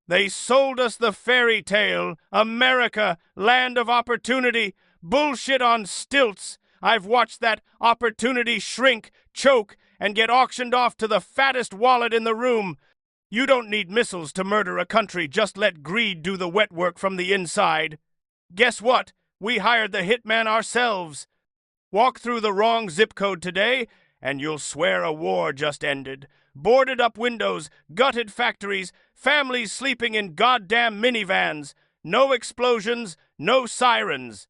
They sold us the fairy tale, America, land of opportunity, bullshit on stilts. I've watched that opportunity shrink, choke, and get auctioned off to the fattest wallet in the room. You don't need missiles to murder a country, just let greed do the wet work from the inside. Guess what? We hired the hitman ourselves. Walk through the wrong zip code today, and you'll swear a war just ended. Boarded up windows, gutted factories, families sleeping in goddamn minivans. No explosions, no sirens.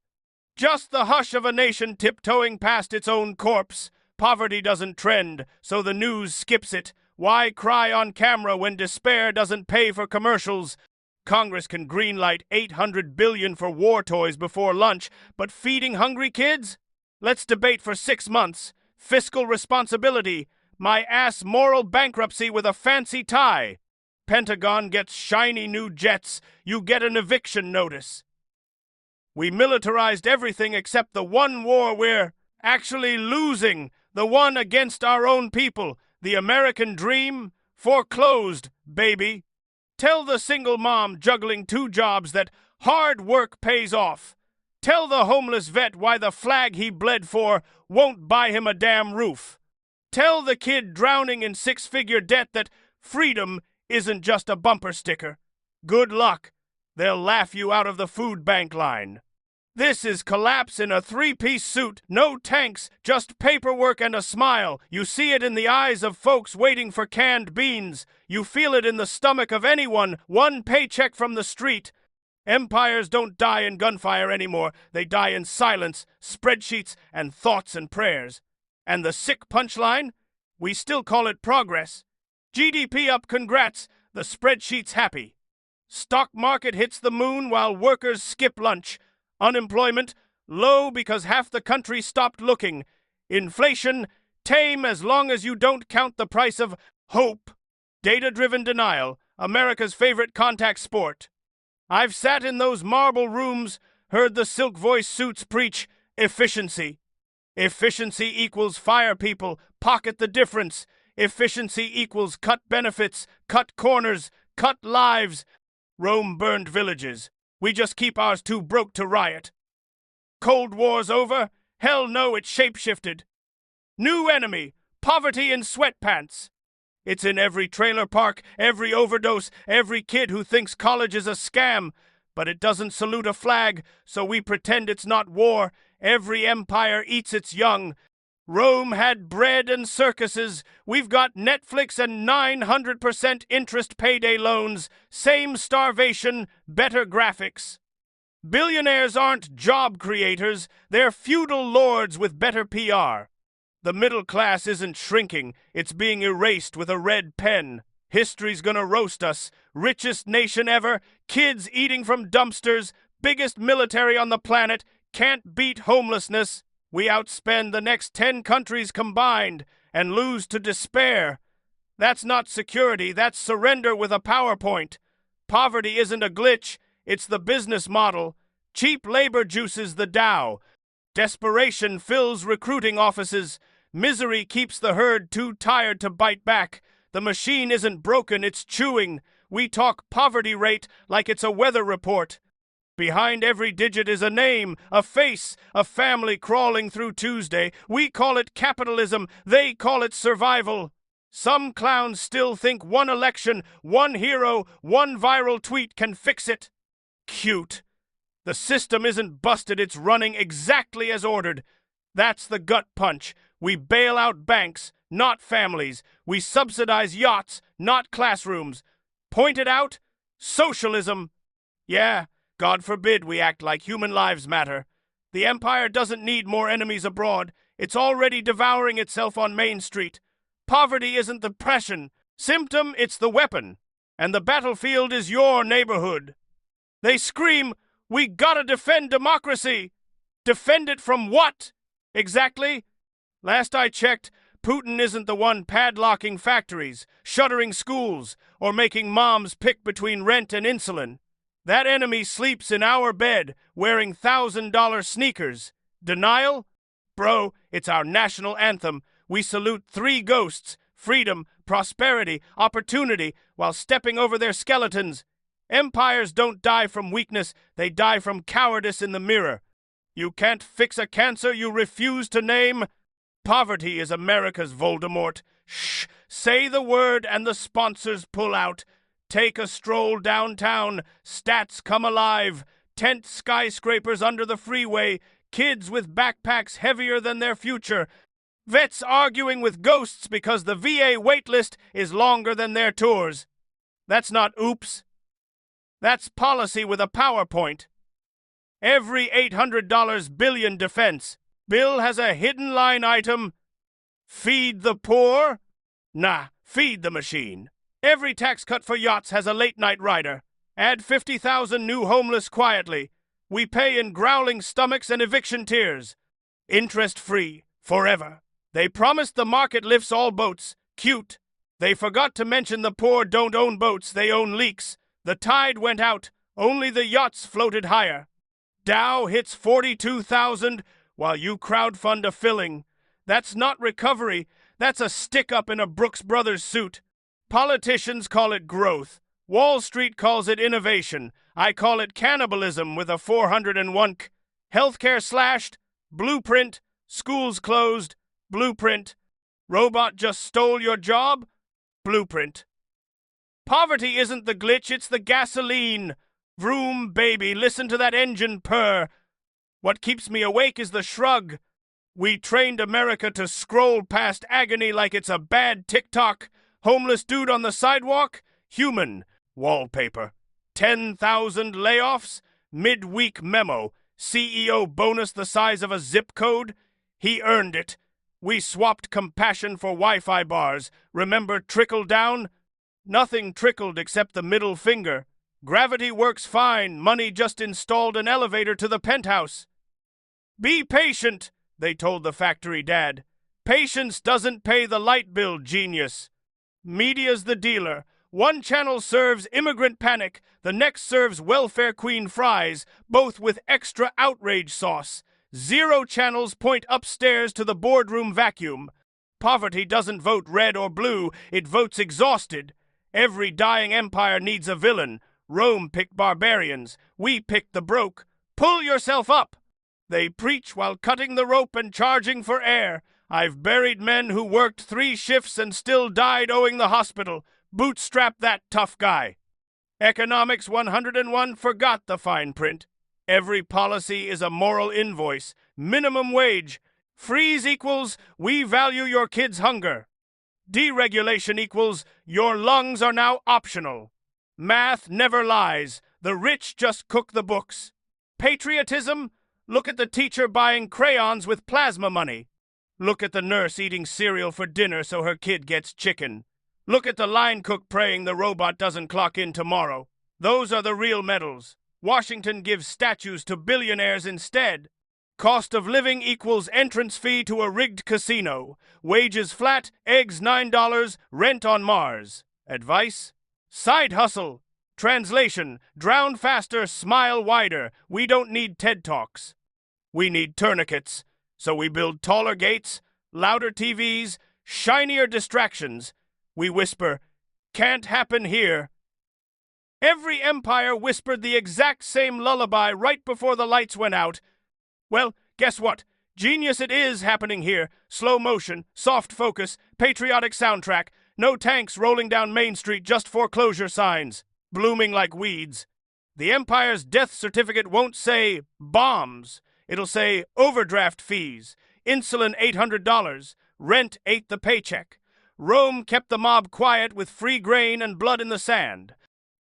Just the hush of a nation tiptoeing past its own corpse. Poverty doesn't trend, so the news skips it. Why cry on camera when despair doesn't pay for commercials? Congress can greenlight $800 billion for war toys before lunch, but feeding hungry kids? Let's debate for 6 months. Fiscal responsibility. My ass moral bankruptcy with a fancy tie. Pentagon gets shiny new jets. You get an eviction notice. We militarized everything except the one war we're actually losing. The one against our own people. The American dream? Foreclosed, baby. Tell the single mom juggling 2 jobs that hard work pays off. Tell the homeless vet why the flag he bled for won't buy him a damn roof. Tell the kid drowning in 6-figure debt that freedom isn't just a bumper sticker. Good luck. They'll laugh you out of the food bank line. This is collapse in a 3-piece suit. No tanks, just paperwork and a smile. You see it in the eyes of folks waiting for canned beans. You feel it in the stomach of anyone, one paycheck from the street. Empires don't die in gunfire anymore. They die in silence, spreadsheets, and thoughts and prayers. And the sick punchline? We still call it progress. GDP up, congrats. The spreadsheet's happy. Stock market hits the moon while workers skip lunch. Unemployment low because half the country stopped looking. Inflation tame as long as you don't count the price of hope. Data-driven denial, America's favorite contact sport. I've sat in those marble rooms, heard the silk-voiced suits preach efficiency. Efficiency equals fire people, pocket the difference. Efficiency equals cut benefits, cut corners, cut lives. Rome burned villages. We just keep ours too broke to riot. Cold War's over? Hell no, it shapeshifted. New enemy, poverty in sweatpants. It's in every trailer park, every overdose, every kid who thinks college is a scam. But it doesn't salute a flag, so we pretend it's not war. Every empire eats its young. Rome had bread and circuses. We've got Netflix and 900% interest payday loans. Same starvation, better graphics. Billionaires aren't job creators. They're feudal lords with better PR. The middle class isn't shrinking. It's being erased with a red pen. History's gonna roast us. Richest nation ever. Kids eating from dumpsters. Biggest military on the planet. Can't beat homelessness. We outspend the next 10 countries combined and lose to despair. That's not security, that's surrender with a PowerPoint. Poverty isn't a glitch, it's the business model. Cheap labor juices the Dow. Desperation fills recruiting offices. Misery keeps the herd too tired to bite back. The machine isn't broken, it's chewing. We talk poverty rate like it's a weather report. Behind every digit is a name, a face, a family crawling through Tuesday. We call it capitalism, they call it survival. Some clowns still think one election, one hero, one viral tweet can fix it. Cute. The system isn't busted, it's running exactly as ordered. That's the gut punch. We bail out banks, not families. We subsidize yachts, not classrooms. Pointed out? Socialism. Yeah. God forbid we act like human lives matter. The empire doesn't need more enemies abroad. It's already devouring itself on Main Street. Poverty isn't the depression. Symptom, it's the weapon. And the battlefield is your neighborhood. They scream, we gotta defend democracy. Defend it from what? Exactly? Last I checked, Putin isn't the one padlocking factories, shuttering schools, or making moms pick between rent and insulin. That enemy sleeps in our bed, wearing $1,000 sneakers. Denial? Bro, it's our national anthem. We salute 3 ghosts, freedom, prosperity, opportunity, while stepping over their skeletons. Empires don't die from weakness, they die from cowardice in the mirror. You can't fix a cancer you refuse to name. Poverty is America's Voldemort. Shh! Say the word and the sponsors pull out. Take a stroll downtown. Stats come alive. Tent skyscrapers under the freeway. Kids with backpacks heavier than their future. Vets arguing with ghosts because the VA waitlist is longer than their tours. That's not oops. That's policy with a PowerPoint. Every $800 billion defense bill has a hidden line item. Feed the poor? Nah, feed the machine. Every tax cut for yachts has a late-night rider. Add 50,000 new homeless quietly. We pay in growling stomachs and eviction tears. Interest-free, forever. They promised the market lifts all boats. Cute. They forgot to mention the poor don't own boats, they own leaks. The tide went out. Only the yachts floated higher. Dow hits 42,000 while you crowdfund a filling. That's not recovery. That's a stick-up in a Brooks Brothers suit. Politicians call it growth. Wall Street calls it innovation. I call it cannibalism with a 401. Healthcare slashed. Blueprint. Schools closed. Blueprint. Robot just stole your job? Blueprint. Poverty isn't the glitch, it's the gasoline. Vroom, baby, listen to that engine purr. What keeps me awake is the shrug. We trained America to scroll past agony like it's a bad TikTok. Homeless dude on the sidewalk? Human. Wallpaper. 10,000 layoffs? Mid-week memo. CEO bonus the size of a zip code? He earned it. We swapped compassion for Wi-Fi bars. Remember trickle down? Nothing trickled except the middle finger. Gravity works fine. Money just installed an elevator to the penthouse. Be patient, they told the factory dad. Patience doesn't pay the light bill, genius. Media's the dealer. One channel serves immigrant panic, the next serves welfare queen fries, both with extra outrage sauce. 0 channels point upstairs to the boardroom vacuum. Poverty doesn't vote red or blue, it votes exhausted. Every dying empire needs a villain. Rome picked barbarians. We picked the broke. Pull yourself up! They preach while cutting the rope and charging for air. I've buried men who worked 3 shifts and still died owing the hospital. Bootstrap that tough guy. Economics 101 forgot the fine print. Every policy is a moral invoice. Minimum wage. Freeze equals we value your kids' hunger. Deregulation equals your lungs are now optional. Math never lies. The rich just cook the books. Patriotism? Look at the teacher buying crayons with plasma money. Look at the nurse eating cereal for dinner so her kid gets chicken. Look at the line cook praying the robot doesn't clock in tomorrow. Those are the real medals. Washington gives statues to billionaires instead. Cost of living equals entrance fee to a rigged casino. Wages flat, eggs $9, rent on Mars. Advice? Side hustle. Translation, drown faster, smile wider. We don't need TED Talks. We need tourniquets. So we build taller gates, louder TVs, shinier distractions. We whisper, can't happen here. Every empire whispered the exact same lullaby right before the lights went out. Well, guess what? Genius it is happening here. Slow motion, soft focus, patriotic soundtrack. No tanks rolling down Main Street, just foreclosure signs, blooming like weeds. The empire's death certificate won't say bombs. It'll say overdraft fees, insulin $800, rent ate the paycheck. Rome kept the mob quiet with free grain and blood in the sand.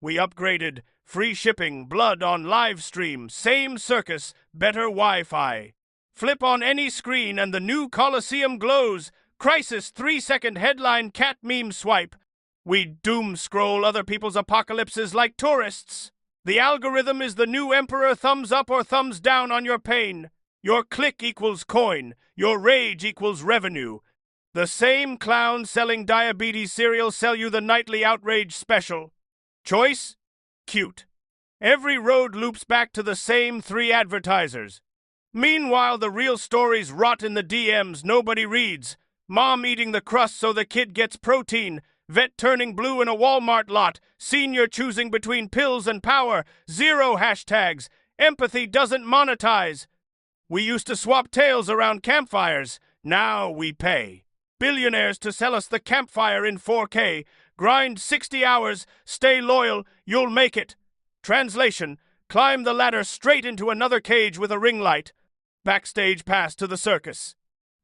We upgraded, free shipping, blood on live stream, same circus, better Wi-Fi. Flip on any screen and the new Colosseum glows. Crisis 3-second headline cat meme swipe. We doom scroll other people's apocalypses like tourists. The algorithm is the new emperor, thumbs up or thumbs down on your pain. Your click equals coin. Your rage equals revenue. The same clowns selling diabetes cereal sell you the nightly outrage special. Choice? Cute. Every road loops back to the same 3 advertisers. Meanwhile, the real stories rot in the DMs nobody reads. Mom eating the crust so the kid gets protein. vet turning blue in a Walmart lot, senior choosing between pills and power, 0 hashtags, empathy doesn't monetize. We used to swap tales around campfires, now we pay billionaires to sell us the campfire in 4K. Grind 60 hours, stay loyal, you'll make it. Translation: climb the ladder straight into another cage with a ring light. Backstage pass to the circus.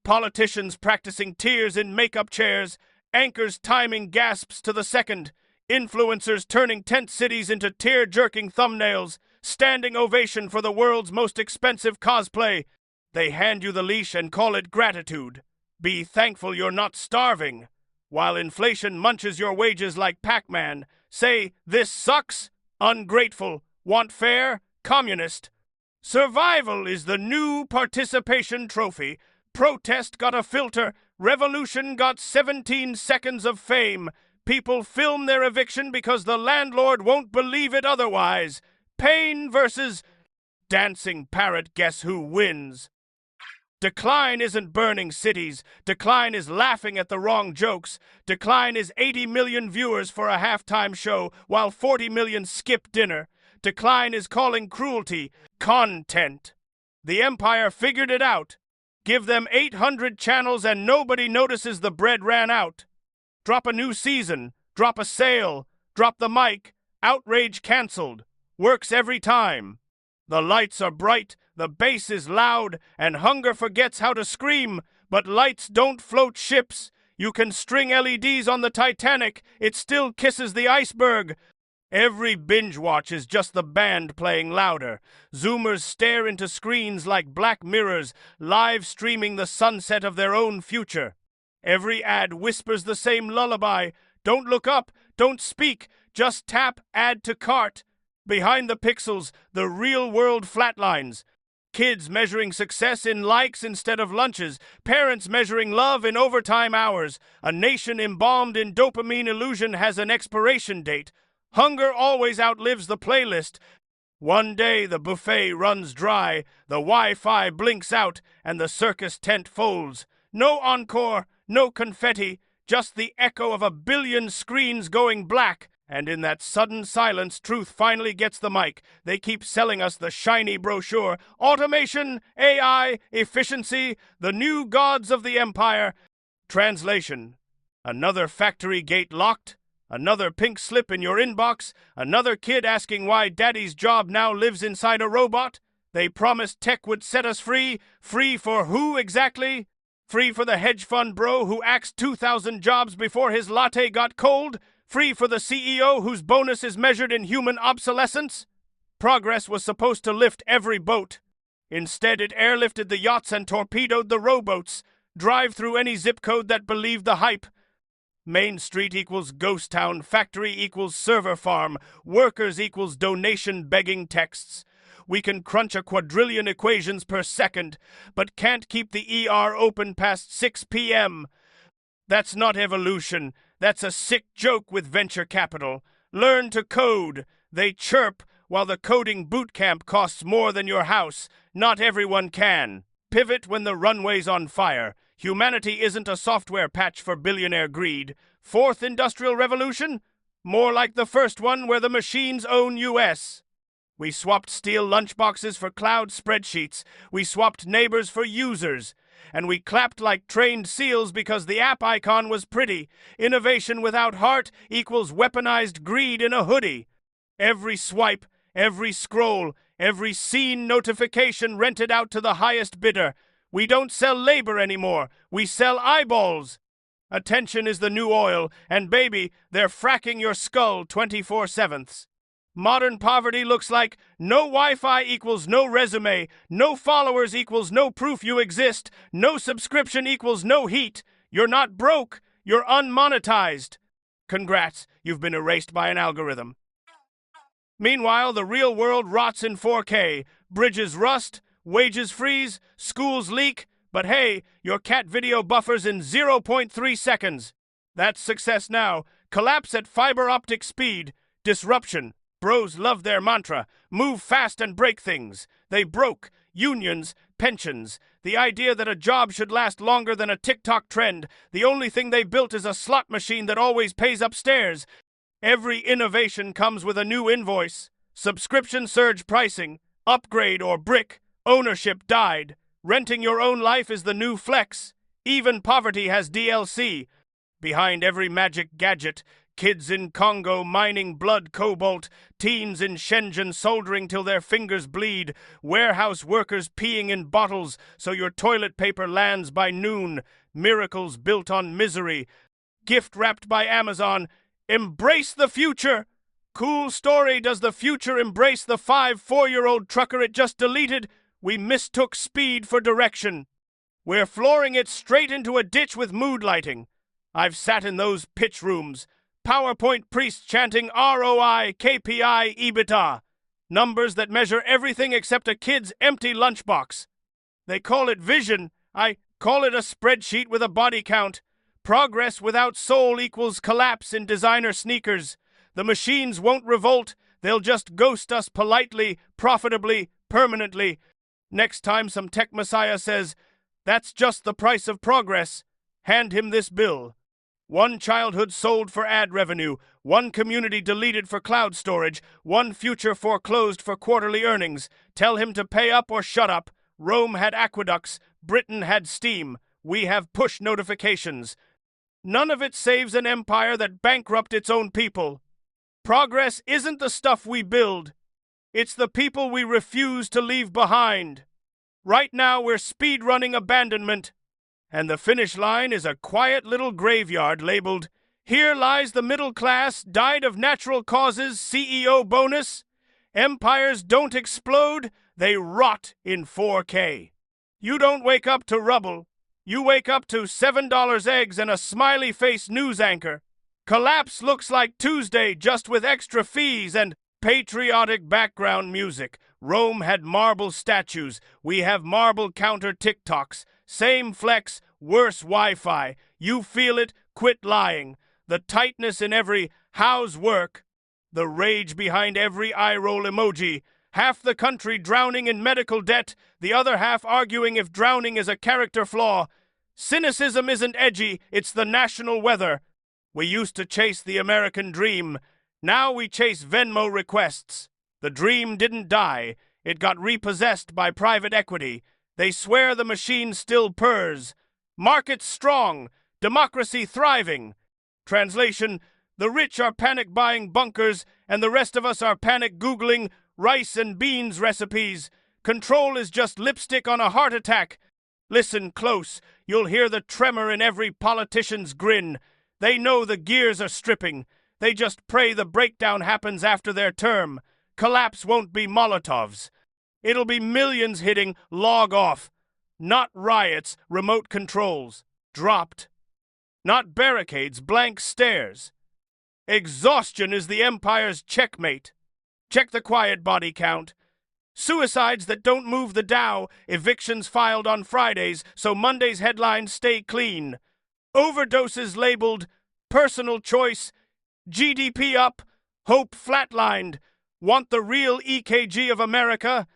Politicians practicing tears in makeup chairs, anchors timing gasps to the second, influencers turning tent cities into tear-jerking thumbnails, standing ovation for the world's most expensive cosplay. They hand you the leash and call it gratitude. Be thankful you're not starving. While inflation munches your wages like Pac-Man, say, "This sucks," ungrateful, want fair, communist. Survival is the new participation trophy. Protest got a filter. Revolution got 17 seconds of fame. People film their eviction because the landlord won't believe it otherwise. Pain versus dancing parrot, guess who wins? Decline isn't burning cities. Decline is laughing at the wrong jokes. Decline is 80 million viewers for a halftime show while 40 million skip dinner. Decline is calling cruelty content. The Empire figured it out. Give them 800 channels and nobody notices the bread ran out. Drop a new season. Drop a sale. Drop the mic. Outrage cancelled. Works every time. The lights are bright, the bass is loud, and hunger forgets how to scream. But lights don't float ships. You can string LEDs on the Titanic, it still kisses the iceberg. Every binge watch is just the band playing louder. Zoomers stare into screens like black mirrors, live streaming the sunset of their own future. Every ad whispers the same lullaby. Don't look up, don't speak, just tap add to cart. Behind the pixels, the real world flatlines. Kids measuring success in likes instead of lunches. Parents measuring love in overtime hours. A nation embalmed in dopamine illusion has an expiration date. Hunger always outlives the playlist. One day the buffet runs dry, the Wi-Fi blinks out, and the circus tent folds. No encore, no confetti, just the echo of a billion screens going black. And in that sudden silence, truth finally gets the mic. They keep selling us the shiny brochure. Automation, AI, efficiency, the new gods of the empire. Translation: another factory gate locked, another pink slip in your inbox, another kid asking why daddy's job now lives inside a robot. They promised tech would set us free. Free for who exactly? Free for the hedge fund bro who axed 2,000 jobs before his latte got cold? Free for the CEO whose bonus is measured in human obsolescence? Progress was supposed to lift every boat. Instead, it airlifted the yachts and torpedoed the rowboats. Drive through any zip code that believed the hype. Main Street equals ghost town, factory equals server farm, workers equals donation begging texts. We can crunch a quadrillion equations per second, but can't keep the ER open past 6 p.m. That's not evolution. That's a sick joke with venture capital. Learn to code. They chirp while the coding boot camp costs more than your house. Not everyone can. Pivot when the runway's on fire. Humanity isn't a software patch for billionaire greed. Fourth industrial revolution? More like the first one where the machines own US. We swapped steel lunchboxes for cloud spreadsheets. We swapped neighbors for users. And we clapped like trained seals because the app icon was pretty. Innovation without heart equals weaponized greed in a hoodie. Every swipe, every scroll, every scene notification rented out to the highest bidder. We don't sell labor anymore. We sell eyeballs. Attention is the new oil, and baby, they're fracking your skull 24/7. Modern poverty looks like no Wi-Fi equals no resume, no followers equals no proof you exist, no subscription equals no heat. You're not broke, you're unmonetized. Congrats, you've been erased by an algorithm. Meanwhile, the real world rots in 4K. Bridges rust, wages freeze, schools leak, but hey, your cat video buffers in 0.3 seconds. That's success now. Collapse at fiber optic speed. Disruption. Bros love their mantra. Move fast and break things. They broke. Unions, pensions, the idea that a job should last longer than a TikTok trend. The only thing they built is a slot machine that always pays upstairs. Every innovation comes with a new invoice. Subscription surge pricing, upgrade or brick, ownership died. Renting your own life is the new flex. Even poverty has DLC. Behind every magic gadget, kids in Congo mining blood cobalt, teens in Shenzhen soldering till their fingers bleed, warehouse workers peeing in bottles so your toilet paper lands by noon, miracles built on misery, gift wrapped by Amazon. Embrace the future! Cool story, does the future embrace the 4-year-old trucker it just deleted? We mistook speed for direction. We're flooring it straight into a ditch with mood lighting. I've sat in those pitch rooms. PowerPoint priests chanting ROI, KPI, EBITDA. Numbers that measure everything except a kid's empty lunchbox. They call it vision. I call it a spreadsheet with a body count. Progress without soul equals collapse in designer sneakers. The machines won't revolt. They'll just ghost us politely, profitably, permanently. Next time some tech messiah says, "That's just the price of progress," hand him this bill. 1 childhood sold for ad revenue, 1 community deleted for cloud storage, 1 future foreclosed for quarterly earnings. Tell him to pay up or shut up. Rome had aqueducts, Britain had steam. We have push notifications. None of it saves an empire that bankrupt its own people. Progress isn't the stuff we build. It's the people we refuse to leave behind. Right now we're speed-running abandonment. And the finish line is a quiet little graveyard labeled, "Here lies the middle class, died of natural causes, CEO bonus." Empires don't explode, they rot in 4K. You don't wake up to rubble. You wake up to $7 eggs and a smiley face news anchor. Collapse looks like Tuesday, just with extra fees and patriotic background music. Rome had marble statues. We have marble counter TikToks. Same flex, worse Wi-Fi. You feel it, quit lying. The tightness in every "how's work?" The rage behind every eye-roll emoji. Half the country drowning in medical debt, the other half arguing if drowning is a character flaw. Cynicism isn't edgy, it's the national weather. We used to chase the American dream. Now we chase Venmo requests. The dream didn't die. It got repossessed by private equity. They swear the machine still purrs. Markets strong. Democracy thriving. Translation: the rich are panic buying bunkers, and the rest of us are panic Googling rice and beans recipes. Control is just lipstick on a heart attack. Listen close. You'll hear the tremor in every politician's grin. They know the gears are stripping. They just pray the breakdown happens after their term. Collapse won't be Molotovs. It'll be millions hitting log off. Not riots, remote controls. Dropped. Not barricades, blank stares. Exhaustion is the empire's checkmate. Check the quiet body count. Suicides that don't move the Dow, evictions filed on Fridays, so Monday's headlines stay clean. Overdoses labeled personal choice, GDP up, hope flatlined. Want the real EKG of America?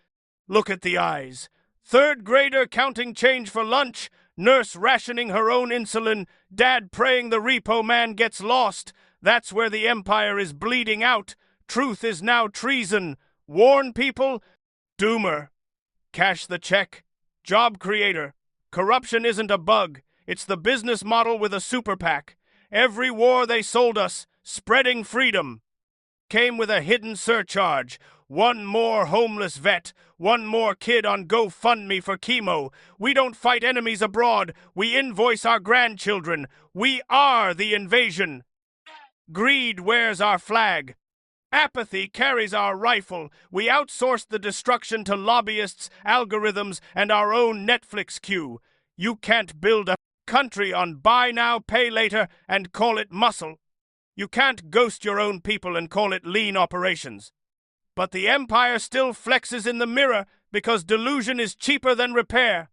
Look at the eyes. Third grader counting change for lunch, nurse rationing her own insulin, dad praying the repo man gets lost. That's where the empire is bleeding out. Truth is now treason. Warn people? Doomer. Cash the check. Job creator. Corruption isn't a bug. It's the business model with a super PAC. Every war they sold us, spreading freedom, came with a hidden surcharge. 1 more homeless vet, 1 more kid on GoFundMe for chemo. We don't fight enemies abroad. We invoice our grandchildren. We are the invasion. Greed wears our flag. Apathy carries our rifle. We outsource the destruction to lobbyists, algorithms, and our own Netflix queue. You can't build a country on buy now, pay later, and call it muscle. You can't ghost your own people and call it lean operations. But the empire still flexes in the mirror because delusion is cheaper than repair.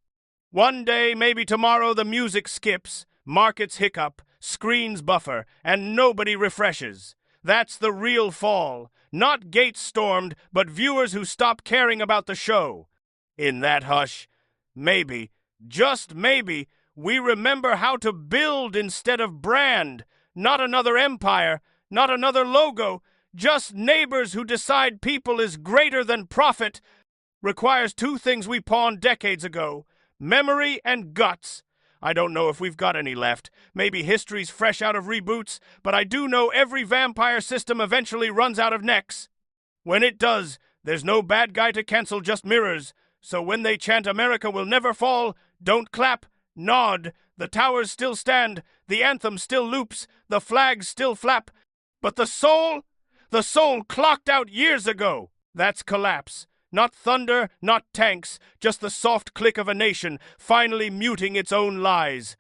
One day, maybe tomorrow, the music skips, markets hiccup, screens buffer, and nobody refreshes. That's the real fall. Not gates stormed, but viewers who stop caring about the show. In that hush, Maybe, just maybe, we remember how to build instead of brand. Not another empire, not another logo, just neighbors who decide people is greater than profit. Requires two things we pawned decades ago: memory and guts. I don't know if we've got any left. Maybe history's fresh out of reboots, but I do know every vampire system eventually runs out of necks. When it does, there's no bad guy to cancel, just mirrors. So when they chant America will never fall, don't clap, nod. The towers still stand, the anthem still loops, the flags still flap. But the soul clocked out years ago. That's collapse. Not thunder, not tanks, just the soft click of a nation finally muting its own lies.